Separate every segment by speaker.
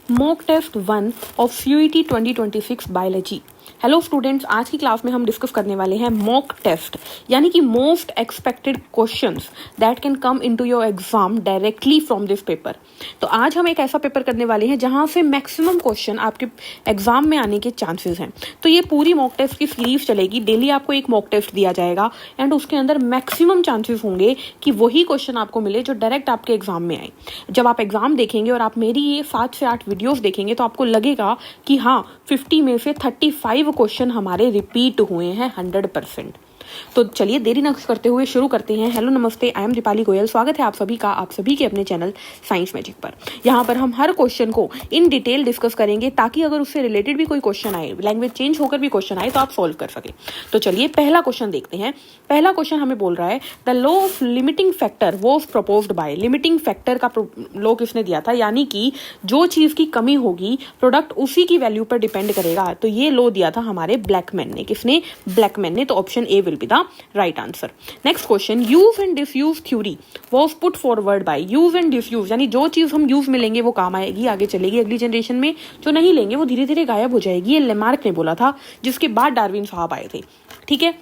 Speaker 1: Mock test 1 of CUET 2026 biology. Hello students, आज की class में हम डिस्कस करने वाले हैं मॉक टेस्ट, यानी कि most expected questions that can come into your exam directly from this paper. तो आज हम एक ऐसा पेपर करने वाले हैं जहां से मैक्सिमम क्वेश्चन आपके एग्जाम में आने के चांसेस हैं। तो ये पूरी मॉक टेस्ट की सीरीज चलेगी, डेली आपको एक मॉक टेस्ट दिया जाएगा एंड उसके अंदर मैक्सिमम चांसेस होंगे कि वही क्वेश्चन आपको मिले जो डायरेक्ट आपके एग्जाम में आए। जब आप एग्जाम देखेंगे और आप मेरी ये 7 से 8 वीडियोस देखेंगे तो आपको लगेगा कि हाँ 50 में से 35 क्वेश्चन हमारे रिपीट हुए हैं 100%। तो चलिए देरी न करते हुए शुरू करते हैं। हेलो नमस्ते, आई एम दीपाली गोयल। स्वागत है आप सभी के अपने चैनल साइंस मैजिक पर। यहाँ पर हम हर क्वेश्चन को इन डिटेल डिस्कस करेंगे ताकि अगर उससे रिलेटेड भी कोई क्वेश्चन आए, लैंग्वेज चेंज होकर भी क्वेश्चन आए तो आप सॉल्व कर सके। तो चलिए पहला क्वेश्चन देखते हैं। पहला क्वेश्चन हमें बोल रहा है the law of limiting factor was proposed by. Limiting factor का लॉ किसने दिया था, यानी कि जो चीज की कमी होगी प्रोडक्ट उसी की वैल्यू पर डिपेंड करेगा। तो ये लॉ दिया था हमारे ब्लैकमैन ने। किसने? ब्लैकमैन ने। तो option A will be the right answer. Next question, use and disuse theory was put forward bye. Use and disuse यानी जो चीज हम यूज में लेंगे वो काम आएगी, आगे चलेगी अगली जनरेशन में, जो नहीं लेंगे वो धीरे धीरे गायब हो जाएगी। ये लेमार्क ने बोला था, जिसके बाद डार्विन साहब आए थे। ठीक है।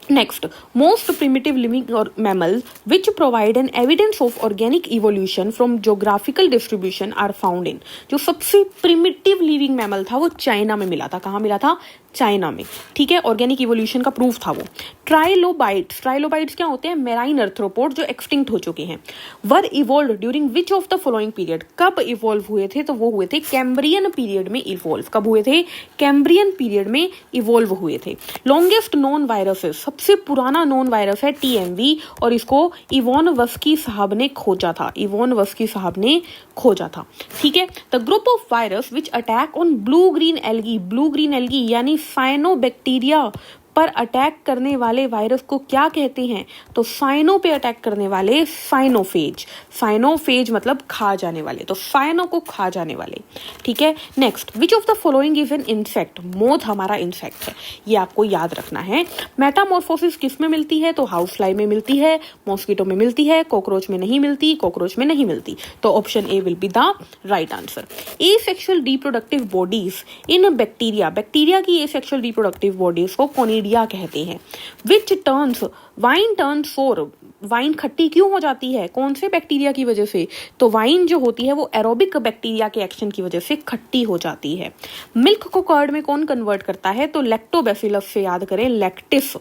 Speaker 1: Next, most primitive living mammals which provide an evidence of organic evolution from geographical distribution are found in। जो सबसे primitive living mammal था वो चाइना में मिला था। कहाँ मिला था? चाइना में। ठीक है, ऑर्गेनिक इवोल्यूशन का प्रूफ था वो। ट्राइलोबाइट्स, ट्राइलोबाइट्स क्या होते हैं? मेराइन अर्थ्रोपोड जो एक्सटिंक्ट हो चुके हैं। Were evolve during which of the following period. कब इवॉल्व हुए थे? तो वो हुए थे कैम्ब्रियन पीरियड में इवॉल्व। कब हुए थे? कैम्ब्रियन पीरियड में इवॉल्व हुए थे। लॉन्गेस्ट नोन वायरसेस, सबसे पुराना नोन वायरस है टीएमवी और इसको इवॉन वस्की साहब ने खोजा था। इवॉन वस्की साहब ने खोजा था। ठीक है। The group of virus which attack on blue green algae, blue green algae यानी साइनोबैक्टीरिया पर अटैक करने वाले वायरस को क्या कहते हैं? तो साइनो पे अटैक करने वाले साइनोफेज। साइनोफेज मतलब खा जाने वाले, तो साइनो को खा जाने वाले। ठीक है। Next, which of the following is an insect. Moth हमारा इंसेक्ट है, ये आपको याद रखना है। मेटामॉर्फोसिस किस में मिलती है? तो हाउस फ्लाई में मिलती है, मॉस्किटो में मिलती है, कॉकरोच में नहीं मिलती, कॉकरोच में नहीं मिलती। तो option A will be the right answer. Asexual reproductive bodies in bacteria, bacteria की एसेक्सुअल रिप्रोडक्टिव बॉडीज को कोनिडिया कहते हैं। विच टर्न्स वाइन टर्न्स सोर, वाइन खट्टी क्यों हो जाती है? कौन से बैक्टीरिया की वजह से? तो वाइन जो होती है वो एरोबिक बैक्टीरिया के एक्शन की वजह से खट्टी हो जाती है। मिल्क को कर्ड में कौन कन्वर्ट करता है? तो लैक्टोबैसिलस से याद करें, lactis,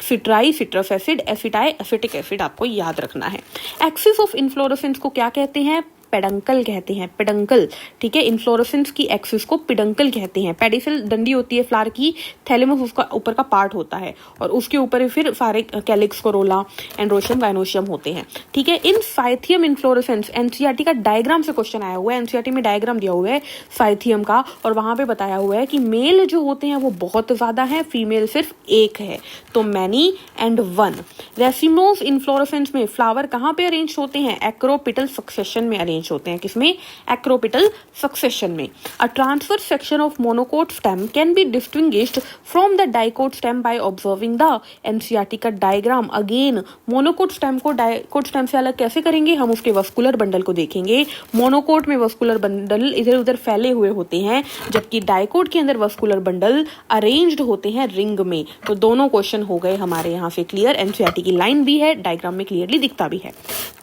Speaker 1: citri citrus acid, aceti acetic acid आपको याद रखना है। एक्सिस ऑफ इन्फ्लोरेसेंस को क्या कहते हैं? पेडंकल कहते हैं, पेडंकल। ठीक है, इन्फ्लोरेसेंस की एक्सिस को पेडंकल कहते हैं। पेडिसल डंडी होती है फ्लावर की, थैलेमस उसका ऊपर का पार्ट होता है और उसके ऊपर फिर सारे कैलिक्स, कोरोला, एंड्रोशियम, गाइनोशियम होते हैं। ठीक है। इन साइथियम इन्फ्लोरेसेंस, एनसीईआरटी का डायग्राम से क्वेश्चन आया हुआ है। एनसीईआरटी में डायग्राम दिया हुआ है साइथियम का और वहां पे बताया हुआ है कि मेल जो होते हैं वो बहुत ज्यादा है, फीमेल सिर्फ एक है, तो many and one. Racemose inflorescence में फ्लावर कहाँ पे अरेंज होते हैं? एक्रोपिटल सक्सेशन में अरेंज होते हैं। किसमें? एक्रोपिटल सक्सेशन में। A transverse section of monocot stem can be distinguished from the dicot stem by observing the NCERT का डायग्राम। अगेन मोनोकोट स्टेम को डाइकोट स्टेम से अलग कैसे करेंगे? हम उसके वस्कुलर बंडल को देखेंगे। मोनोकोट में वस्कुलर बंडल इधर उधर फैले हुए होते हैं, जबकि डाइकोट के अंदर वस्कुलर बंडल अरेंज्ड होते हैं रिंग में। तो दोनों क्वेश्चन हो गए हमारे यहाँ से क्लियर। एनसीईआरटी की लाइन भी है, डायग्राम में क्लियरली दिखता भी है।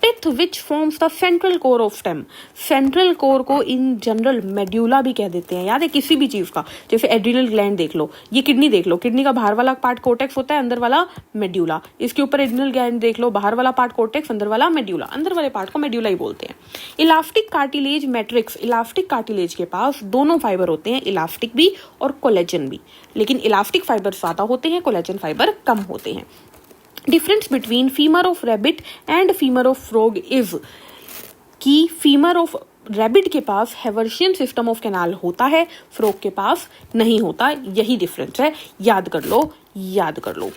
Speaker 1: Teeth which forms the central core of stem. Central core को इन जनरल मेड्यूला भी कह देते हैं। याद है किसी भी चीज का, जैसे एड्रिनल ग्लैंड देख लो, ये किडनी देख लो, किडनी का बाहर वाला पार्ट कोर्टेक्स होता है, अंदर वाला मेड्यूला। इसके ऊपर एड्रिनल ग्लैंड देख लो, बाहर वाला पार्ट कोर्टेक्स, अंदर वाला मेड्यूला। अंदर वाले पार्ट को मेड्यूला ही बोलते हैं। Elastic cartilage matrix, elastic cartilage के पास दोनों फाइबर होते हैं, इलास्टिक भी और कोलेजन भी, लेकिन इलास्टिक फाइबर ज्यादा होते हैं, कोलेजन फाइबर कम होते हैं। Difference between femur of rabbit and femur of frog is कि फीमर ऑफ रैबिट के पास हेवर्शियन सिस्टम ऑफ कैनाल होता है, फ्रॉग के पास नहीं होता। यही डिफरेंस है, याद कर लो, याद कर लो।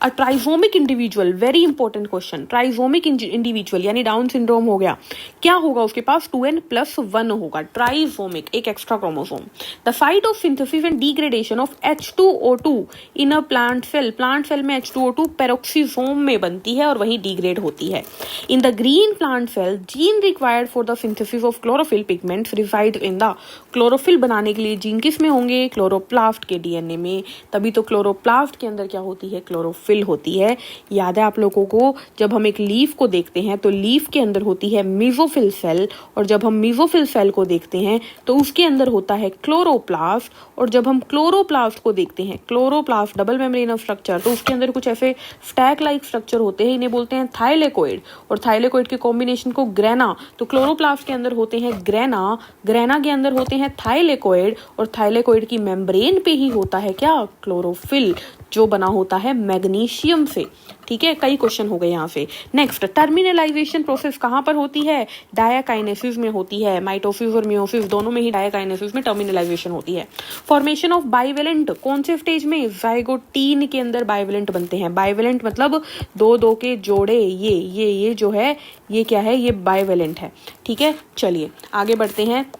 Speaker 1: A trisomic individual, very important question, trisomic individual यानी डाउन सिंड्रोम हो गया, क्या होगा उसके पास 2n+1 होगा, ट्राइसोमिक, एक extra chromosome. The site of synthesis and degradation of H2O2 in a plant cell, plant cell में H2O2 पेरोक्सीसोम में बनती है और वहीं डिग्रेड होती है। In the green plant cell gene required for the synthesis of chlorophyll pigments reside in the, chlorophyll बनाने के लिए जीन किस में होंगे, क्लोरोप्लास्ट के डीएनए में, तभी तो क्लोरोप्लास्ट के अंदर क्या होती है, क्लोरोफिल होती है। याद है आप लोगों को, जब हम एक लीफ को देखते हैं तो लीफ के अंदर होती है मेसोफिल सेल, और जब हम मेसोफिल सेल को देखते हैं तो उसके अंदर होता है क्लोरोप्लास्ट, और जब हम क्लोरोप्लास्ट को देखते हैं, क्लोरोप्लास्ट डबल मेम्ब्रेन स्ट्रक्चर, तो उसके अंदर कुछ ऐसे स्टैक लाइक स्ट्रक्चर होते हैं, इन्हें बोलते हैं थाइलेकोइड, और थाइलेकोइड के कॉम्बिनेशन को ग्रेना, तो क्लोरोप्लास्ट के अंदर होते हैं ग्रेना, ग्रेना के अंदर होते हैं थाइलेकोइड, और थाइलेकोइड की मेम्ब्रेन पे ही होता है क्या, क्लोरोफिल, जो बना होता है मैग्नीशियम से। ठीक है, कई क्वेश्चन हो गए यहाँ से। नेक्स्ट, टर्मिनलाइजेशन प्रोसेस कहाँ पर होती है, डायाकाइनेसिस में होती है, माइटोसिस और मियोसिस दोनों में ही डायाकाइनेसिस में टर्मिनलाइजेशन होती है। फॉर्मेशन ऑफ बाइवेलेंट कौन से स्टेज में, जाइगोटीन के अंदर बाइवेलेंट बनते हैं, बाइवेलेंट मतलब दो के जोड़े, ये जो है ये क्या है, ये बाइवेलेंट है। ठीक है, चलिए आगे बढ़ते हैं।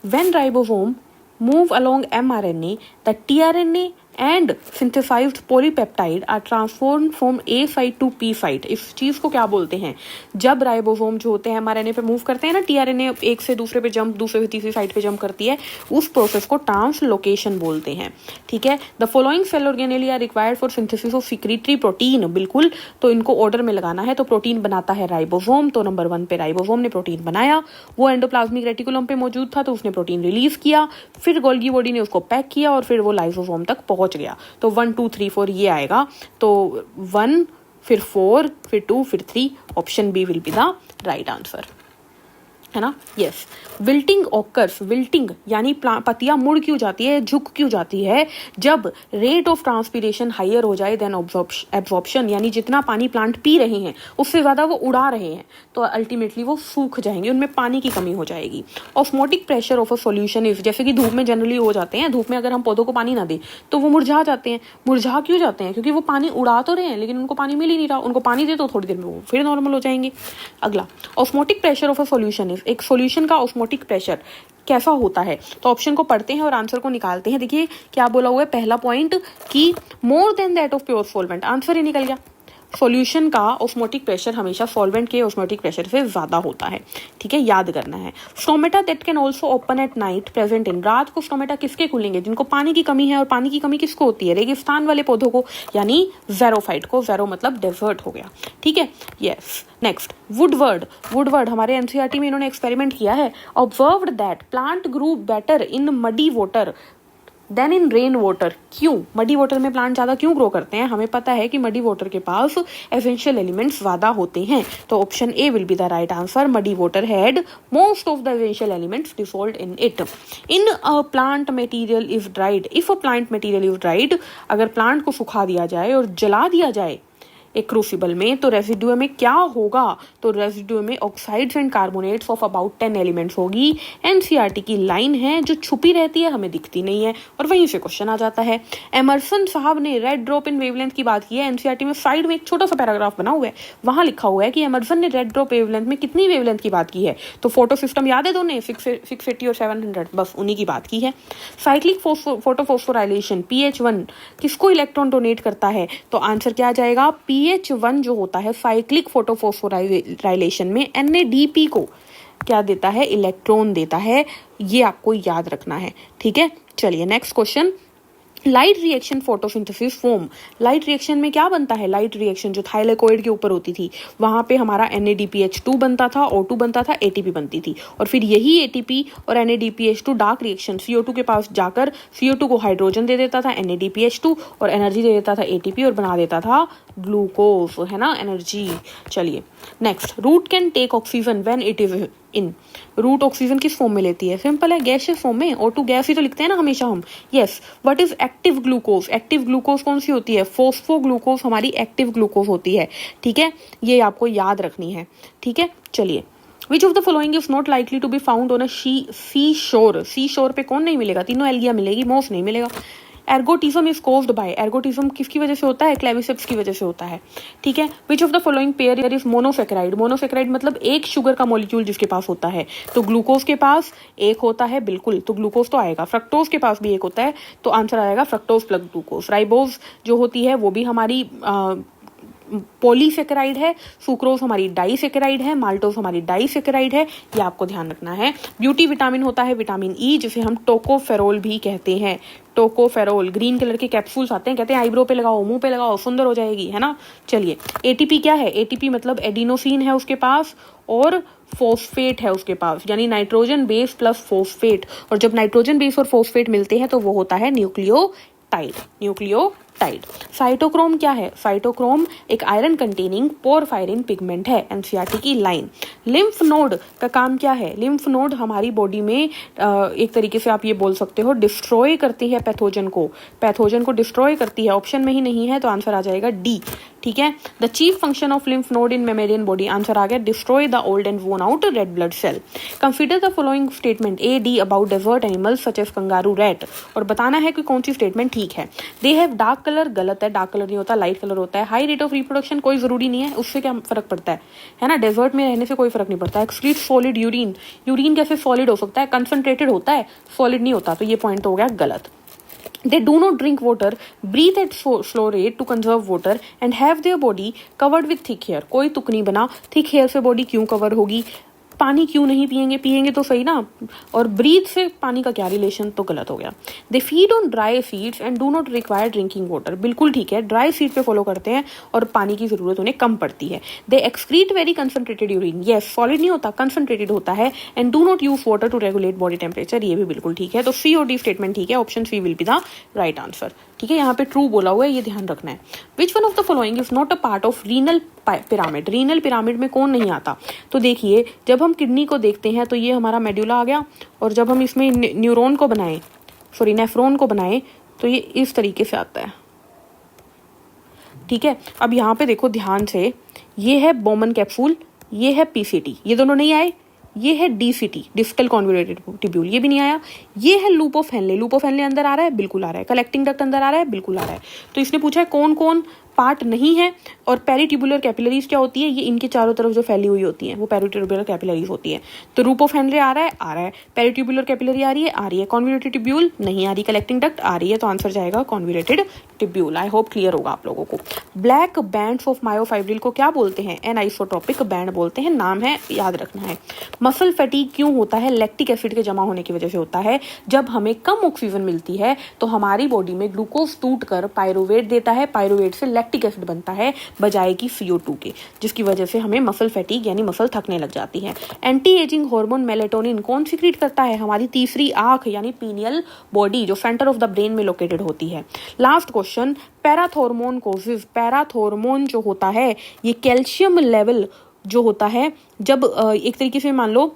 Speaker 1: When ribosome move along mRNA, the tRNA and synthesized polypeptide are transformed from A site to P site। इस चीज को क्या बोलते हैं, जब राइबोसोम जो होते हैं mRNA पे मूव करते हैं ना, tRNA एक से दूसरे पे जंप, दूसरे से तीसरी साइट पे जंप करती है, उस प्रोसेस को ट्रांसलोकेशन बोलते हैं। ठीक है, the following cell organelle are required for synthesis of secretory protein, बिल्कुल, तो इनको ऑर्डर में लगाना है, तो प्रोटीन बनाता है राइबोसोम, तो नंबर 1 पे राइबोसोम ने प्रोटीन बनाया, वो एंडोप्लाज्मिक रेटिकुलम पे मौजूद था तो उसने प्रोटीन रिलीज किया, फिर गोल्गी बॉडी ने उसको पैक किया और फिर वो लाइसोसोम तक पहुंच गया। तो 1 2 3 4 ये आएगा, तो 1 फिर 4 फिर 2 फिर 3, option B will be the right answer, है ना। यस, विल्टिंग ऑकर्स, विल्टिंग यानी पत्तियां मुड़ क्यों जाती है, झुक क्यों जाती है, जब रेट ऑफ ट्रांसपीरेशन हाइयर हो जाए देन एब्जॉर्प्शन, यानी जितना पानी प्लांट पी रहे हैं उससे ज्यादा वो उड़ा रहे हैं, तो अल्टीमेटली वो सूख जाएंगे, उनमें पानी की कमी हो जाएगी। Osmotic pressure of a solution is, जैसे कि धूप में जनरली हो जाते हैं, धूप में अगर हम पौधों को पानी ना दें तो वो मुरझा जाते हैं। मुरझा क्यों जाते हैं, क्योंकि वो पानी उड़ा तो रहे हैं लेकिन उनको पानी मिल ही नहीं रहा, उनको पानी दे तो थोड़ी देर में वो फिर नॉर्मल हो जाएंगे। अगला, osmotic pressure of a solution, एक सॉल्यूशन का ऑस्मोटिक प्रेशर कैसा होता है, तो ऑप्शन को पढ़ते हैं और आंसर को निकालते हैं। देखिए क्या बोला हुआ है, पहला पॉइंट कि more than that of pure solvent, answer ही निकल गया। सॉल्यूशन का ऑस्मोटिक प्रेशर हमेशा सॉल्वेंट के ऑस्मोटिक प्रेशर से ज्यादा होता है। ठीक है, याद करना है। Stomata that can also open at night present in, रात को स्टोमेटा किसके खुलेंगे, जिनको पानी की कमी है, और पानी की कमी किसको होती है, रेगिस्तान वाले पौधों को, यानी ज़ेरोफाइट को, ज़ेरो मतलब डेजर्ट हो गया। ठीक है, यस। नेक्स्ट, वुडवर्ड, वुडवर्ड हमारे एनसीईआरटी में इन्होंने एक्सपेरिमेंट किया है। Observed that plant grew better in muddy water than in rain water, क्यों, मडी वाटर में प्लांट ज्यादा क्यों ग्रो करते हैं, हमें पता है कि मडी वाटर के पास एसेंशियल एलिमेंट्स ज्यादा होते हैं, तो option A will be the right answer. Muddy water had most of the essential elements dissolved in it. In a plant material is dried, if a plant material is dried, अगर plant को सुखा दिया जाए और जला दिया जाए एक क्रूसिबल में, तो रेसिड्यू में क्या होगा, तो रेसिड्यू में oxides and carbonates of about 10 elements होगी। एनसीईआरटी की लाइन है जो छुपी रहती है, हमें दिखती नहीं है, और वहीं से क्वेश्चन आ जाता है। एमर्सन साहब ने रेड ड्रॉप इन वेवलेंथ की बात की है, एनसीईआरटी में साइड में एक छोटा सा पैराग्राफ बना हुआ है, वहां लिखा हुआ है कि एमर्सन ने रेड ड्रॉप वेवलेंथ में कितनी वेवलेंथ की बात की है, तो फोटो सिस्टम याद है दोनों, 680 और 700, बस उन्हीं की बात की है। साइक्लिक फोटोफॉस्फोराइलेशन pH1 किसको इलेक्ट्रॉन डोनेट करता है, तो आंसर क्या आ जाएगा, pH1 जो होता है साइक्लिक फोटोफॉस्फोराइलेशन में NADP को क्या देता है, इलेक्ट्रॉन देता है, ये आपको याद रखना है। ठीक है, चलिए next question. Light reaction photosynthesis form, light reaction में क्या बनता है, लाइट रिएक्शन जो थाइलेकोइड के ऊपर होती थी, वहां पे हमारा NADPH2 बनता था, O2 बनता था, ATP बनती थी, और फिर यही ATP और NADPH2 डार्क रिएक्शन CO2 के पास जाकर CO2 को हाइड्रोजन दे देता था NADPH2, और एनर्जी दे देता था ATP और बना देता था ग्लूकोज, है ना, एनर्जी। चलिए next, root can take oxygen when it is in, root oxygen किस फॉर्म में लेती है, सिंपल है, गैसियस फॉर्म में, O2 गैस ही तो लिखते हैं ना हमेशा हम। Yes, what is active glucose, active glucose कौन सी होती है, फोस्फोग्लूकोज हमारी एक्टिव ग्लूकोज होती है। ठीक है, ये आपको याद रखनी है। ठीक है, चलिए। Which of the following is not likely to be found on a sea shore, सी शोर पे कौन नहीं मिलेगा, तीनों एल्गिया मिलेगी, मोस नहीं मिलेगा। Ergotism is caused by, ergotism किसकी वजह से होता है? क्लेविसेप्स की वजह से होता है, ठीक है। विच of the following pair is monosaccharide, monosaccharide मतलब एक शुगर का मॉलिक्यूल जिसके पास होता है, तो ग्लूकोज के पास एक होता है, बिल्कुल, तो ग्लूकोज तो आएगा। फ्रक्टोज के पास भी एक होता है, तो आंसर आएगा फ्रक्टोज प्लस ग्लूकोज। राइबोज जो होती है वो भी हमारी पॉलीसेकेराइड है, सुक्रोज हमारी डाइसेकेराइड है, माल्टोज हमारी डाइसेकेराइड है, ये आपको ध्यान रखना है। ब्यूटी विटामिन होता है विटामिन ई, जिसे हम टोकोफेरोल भी कहते हैं, टोकोफेरोल। ग्रीन कलर के कैप्सूल्स आते हैं, कहते हैं आईब्रो पे लगाओ, मुंह पे लगाओ, सुंदर हो जाएगी, है ना। चलिए, एटीपी क्या है? एटीपी मतलब एडिनोसिन है उसके पास और फॉस्फेट है उसके पास, यानी नाइट्रोजन बेस प्लस फॉस्फेट, और जब नाइट्रोजन बेस और फॉस्फेट मिलते हैं तो वो होता है न्यूक्लियोटाइड, न्यूक्लियोटाइड। साइटोक्रोम क्या है? साइटोक्रोम एक आयरन कंटेनिंग पोरफायरिन पिगमेंट है, एनसीईआरटी की लाइन। लिम्फ नोड का काम क्या है? लिम्फ नोड हमारी बॉडी में एक तरीके से आप ये बोल सकते हो डिस्ट्रॉय करती है पैथोजन को डिस्ट्रॉय करती है। ऑप्शन में ही नहीं है तो आंसर आ जाएगा डी, ठीक है। The chief function of lymph node in mammalian body, answer आ गया destroy the old and worn out red blood cell. Consider the following statement A D about desert animals such as kangaroo, rat, और बताना है कि कौन सी statement ठीक है। They have dark colour, गलत है, डार्क कलर नहीं होता, लाइट कलर होता है। हाई रेट ऑफ रिप्रोडक्शन, कोई जरूरी नहीं है, उससे क्या फर्क पड़ता है ना, डेजर्ट में रहने से कोई फर्क नहीं पड़ता। एक्सक्रीट सॉलिड यूरिन, यूरिन कैसे सॉलिड हो सकता है? कंसंट्रेटेड होता है, सॉलिड नहीं होता, तो ये पॉइंट तो हो गया गलत। They do not drink water, breathe at slow rate to conserve water and have their body covered with thick hair। कोई तुक नहीं बना, thick hair से बॉडी क्यों कवर होगी? पानी क्यों नहीं पिएंगे? पिएंगे तो सही ना। और ब्रीथ से पानी का क्या रिलेशन? तो गलत हो गया। They feed on dry seeds and do not require drinking water, बिल्कुल ठीक है, ड्राई सीड पे फॉलो करते हैं और पानी की जरूरत उन्हें कम पड़ती है। They excrete very concentrated urine, yes, solid नहीं होता, कंसंट्रेटेड होता है। And do not use water to regulate body temperature, ये भी बिल्कुल ठीक है। तो सी और डी स्टेटमेंट ठीक है, option C will be the right answer, ठीक है। यहाँ पे ट्रू बोला हुआ है, ये ध्यान रखना है। Which one of the following is not a part of renal pyramid, renal pyramid में कौन नहीं आता? तो देखिए, जब हम किडनी को देखते हैं तो ये हमारा मेड्यूला आ गया, और जब हम इसमें न्यूरॉन को बनाए, सॉरी नेफ्रॉन को बनाए, तो ये इस तरीके से आता है, ठीक है। अब यहाँ पे देखो ध्यान से, ये है बोमन कैप्सूल, ये है पीसीटी, ये दोनों नहीं आए। ये है डीसीटी, डिस्टल कॉन्वोल्यूटेड ट्यूब्यूल, ये भी नहीं आया। ये है loop of Henle, loop of Henle अंदर आ रहा है, बिल्कुल आ रहा है। कलेक्टिंग डक्ट अंदर आ रहा है, बिल्कुल आ रहा है। तो इसने पूछा है कौन कौन पार्ट नहीं है, और पेरिट्यूबुलर कैपिलरीज क्या होती है? ये इनके चारों तरफ जो फैली हुई होती है वो पेरिट्यूबुलर कैपिलरीज होती है। तो रूप ऑफ हेनले आ रहा है, पेरिट्यूबुलर कैपिलरी आ रही है, कॉन्वोल्यूटेड ट्यूब्यूल नहीं आ रही, कलेक्टिंग डक्ट आ रही है, तो आंसर जाएगा convoluted tubule. I hope clear होगा आप लोगों को। ब्लैक बैंड्स ऑफ मायोफाइब्रिल को क्या बोलते हैं? एनाइसोट्रोपिक बैंड बोलते हैं, नाम है, याद रखना है। मसल फैटीग क्यों होता है? लैक्टिक एसिड के जमा होने की वजह से होता है। जब हमें कम ऑक्सीजन मिलती है तो हमारी बॉडी में ग्लूकोज टूटकर पायरुवेट देता है, पायरुवेट से लैक्टिक एसिड बनता है बजाय की CO2 के, जिसकी वजह से हमें मसल फैटीग यानी मसल थकने लग जाती है। एंटी एजिंग हार्मोन मेलेटोनिन कौन सीक्रेट करता है? हमारी तीसरी आंख यानी पीनियल बॉडी, जो सेंटर ऑफ द ब्रेन में लोकेटेड होती है। Last question, parathormone causes, parathormone जो होता है ये कैल्शियम लेवल जो होता है, जब एक तरीके से मान लो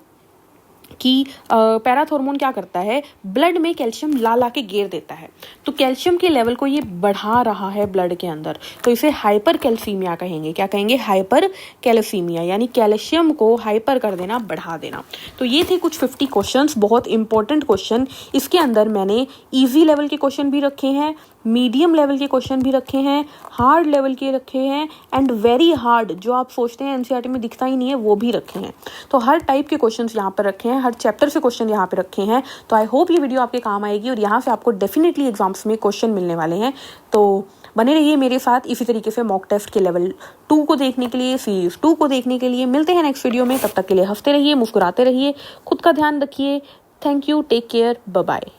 Speaker 1: कि पैराथॉर्मोन क्या करता है, ब्लड में कैल्शियम ला के गिर देता है, तो कैल्शियम के लेवल को ये बढ़ा रहा है ब्लड के अंदर, तो इसे हाइपर कैल्सीमिया कहेंगे। क्या कहेंगे? हाइपर कैल्सीमिया, यानी कैल्शियम को हाइपर कर देना, बढ़ा देना। तो ये थे कुछ 50 क्वेश्चंस, बहुत इंपॉर्टेंट क्वेश्चन। इसके अंदर मैंने इजी लेवल के क्वेश्चन भी रखे हैं, मीडियम लेवल के क्वेश्चन भी रखे हैं, हार्ड लेवल के रखे हैं, एंड वेरी हार्ड जो आप सोचते हैं एनसीईआरटी में दिखता ही नहीं है वो भी रखे हैं। तो हर टाइप के क्वेश्चंस यहाँ पर रखे हैं, हर चैप्टर से क्वेश्चन यहाँ पे रखे हैं। तो आई होप ये वीडियो आपके काम आएगी और यहाँ से आपको डेफिनेटली एग्जाम्स में क्वेश्चन मिलने वाले हैं। तो बने रहिए मेरे साथ इसी तरीके से मॉक टेस्ट के लेवल 2 को देखने के लिए, सीरीज 2 को देखने के लिए। मिलते हैं नेक्स्ट वीडियो में, तब तक के लिए हंसते रहिए, मुस्कुराते रहिए, खुद का ध्यान रखिए। Thank you, take care, bye bye.